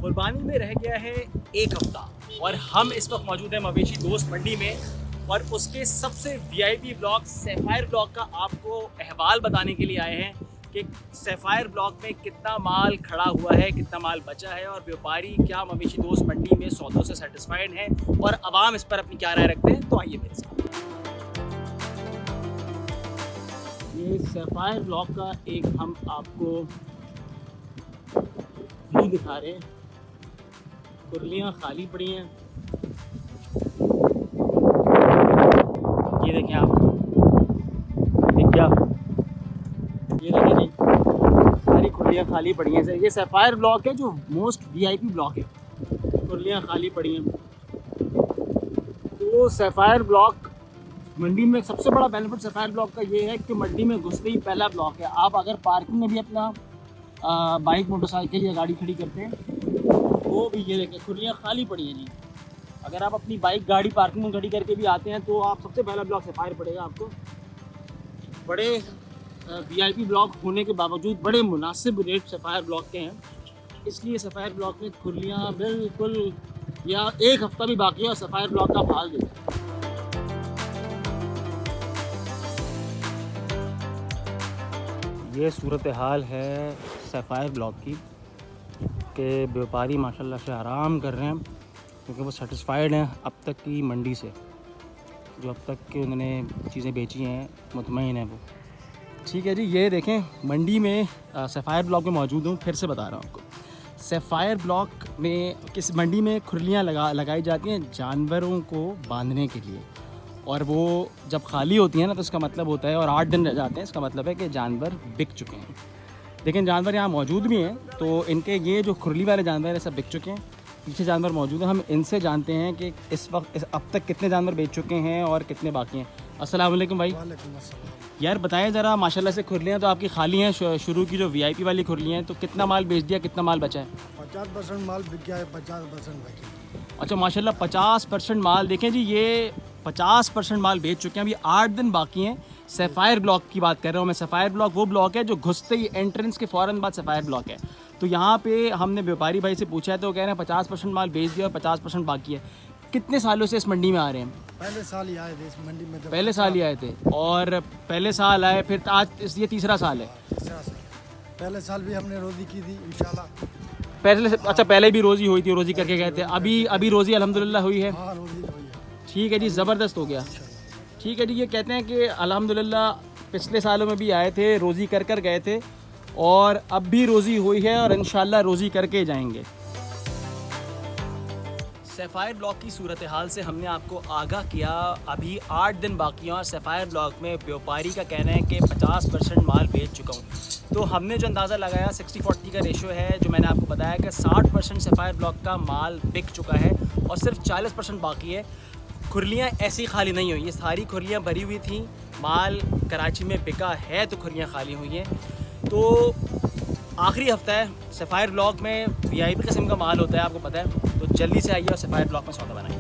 कुर्बानी में रह गया है एक हफ्ता और हम इस वक्त मौजूद हैं मवेशी दोस्त मंडी में और उसके सबसे वीआईपी ब्लॉक सैफायर ब्लॉक का आपको अहवाल बताने के लिए आए हैं कि सैफायर ब्लॉक में कितना माल खड़ा हुआ है, कितना माल बचा है और व्यापारी क्या मवेशी दोस्त मंडी में सौदों से सेटिस्फाइड हैं और आवाम इस पर अपनी क्या राय रखते हैं। तो आइए मेरे साथ। ये सैफायर ब्लॉक का एक हम आपको व्यू दिखा रहे हैं। कुर्लियाँ खाली पड़ी हैं, ये देखें आप, क्या ये देखें जी, सारी कुर्लियाँ खाली पड़ी हैं। ये सैफायर ब्लॉक है जो मोस्ट वीआईपी ब्लॉक है। कुर्लियाँ खाली पड़ी हैं। तो सैफायर ब्लॉक मंडी में सबसे बड़ा बेनिफिट सैफायर ब्लॉक का ये है कि मंडी में घुसते ही पहला ब्लॉक है। आप अगर पार्किंग में भी अपना बाइक मोटरसाइकिल या गाड़ी खड़ी करते हैं वो भी ये देखें कुर्लियाँ खाली पड़ी हैं जी। अगर आप अपनी बाइक गाड़ी पार्किंग में खड़ी करके भी आते हैं तो आप सबसे पहला ब्लॉक सैफायर पड़ेगा आपको। बड़े वीआईपी ब्लॉक होने के बावजूद बड़े मुनासिब रेट सैफायर ब्लॉक के हैं, इसलिए सैफायर ब्लॉक में कुर्लियाँ बिल्कुल या एक हफ्ता भी बाकी है और सैफायर ब्लॉक का हाल देखिए। ये सूरत हाल है सैफायर ब्लॉक की कि व्यापारी माशाल्लाह से आराम कर रहे हैं क्योंकि वो सेटिस्फाइड हैं अब तक की मंडी से, जो अब तक के उन्होंने चीज़ें बेची हैं, मुतमईन है वो। ठीक है जी, ये देखें मंडी में सैफायर ब्लॉक में मौजूद हूँ। फिर से बता रहा हूँ आपको, सैफायर ब्लॉक में किस मंडी में खुरलियाँ लगाई जाती हैं जानवरों को बांधने के लिए, और वो जब खाली होती हैं ना तो इसका मतलब होता है, और 8 दिन रह जाते हैं, इसका मतलब है कि जानवर बिक चुके हैं। लेकिन जानवर यहाँ मौजूद भी हैं, तो इनके ये जो खुरली वाले जानवर हैं सब बिक चुके हैं। पीछे जानवर मौजूद हैं, हम इनसे जानते हैं कि इस वक्त अब तक कितने जानवर बेच चुके हैं और कितने बाकी हैं। अस्सलाम वालेकुम भाई। यार बताएं ज़रा, माशाल्लाह से खुरलियाँ तो आपकी खाली हैं, शुरू की जो वीआईपी वाली खुरलियाँ हैं, तो कितना माल बेच दिया, कितना माल बचा है? 50% माल बिक गया है, 50% बचा। अच्छा माशाल्लाह 50% माल। देखें जी, ये 50% माल बेच चुके हैं। अभी 8 दिन बाकी हैं। सैफायर ब्लॉक की बात कर रहा हूँ मैं। सैफायर ब्लॉक वो ब्लॉक है जो घुसते ही एंट्रेंस के फ़ौरन बाद सैफायर ब्लॉक है। तो यहाँ पे हमने व्यापारी भाई से पूछा है तो कह रहे हैं 50% माल बेच दिया और 50% बाकी है। कितने सालों से इस मंडी में आ रहे हैं? पहले साल ही आए थे इस मंडी में। पहले साल ही आए थे, और पहले साल आए, फिर आज ये तीसरा साल है। पहले साल भी हमने रोज़ी की थी इंशाल्लाह। पहले अच्छा, पहले भी रोज़ी हुई थी, रोज़ी करके गए थे। अभी रोज़ी अल्हम्दुलिल्लाह हुई है। हाँ, रोज़ी हुई है। ठीक है जी, ज़बरदस्त हो गया। ठीक है जी, ये कहते हैं कि अल्हम्दुलिल्लाह पिछले सालों में भी आए थे, रोज़ी कर गए थे, और अब भी रोज़ी हुई है और इंशाल्लाह रोज़ी करके जाएंगे। सैफायर ब्लॉक की सूरत हाल से हमने आपको आगाह किया। अभी 8 दिन बाकी हैं और सैफायर ब्लॉक में व्यापारी का कहना है कि 50% माल बेच चुका हूँ। तो हमने जो अंदाज़ा लगाया 60-40 का रेशो है, जो मैंने आपको बताया कि 60% सैफायर ब्लॉक का माल बिक चुका है और सिर्फ 40% बाकी है। खुरलियाँ ऐसी खाली नहीं हुई, ये सारी खुरलियाँ भरी हुई थी। माल कराची में बिका है तो खुरलियाँ खाली हुई हैं। तो आखिरी हफ्ता है, सैफायर ब्लॉक में वीआईपी किस्म का माल होता है, आपको पता है। तो जल्दी से आइए और सैफायर ब्लॉक में सौदा बनाइए।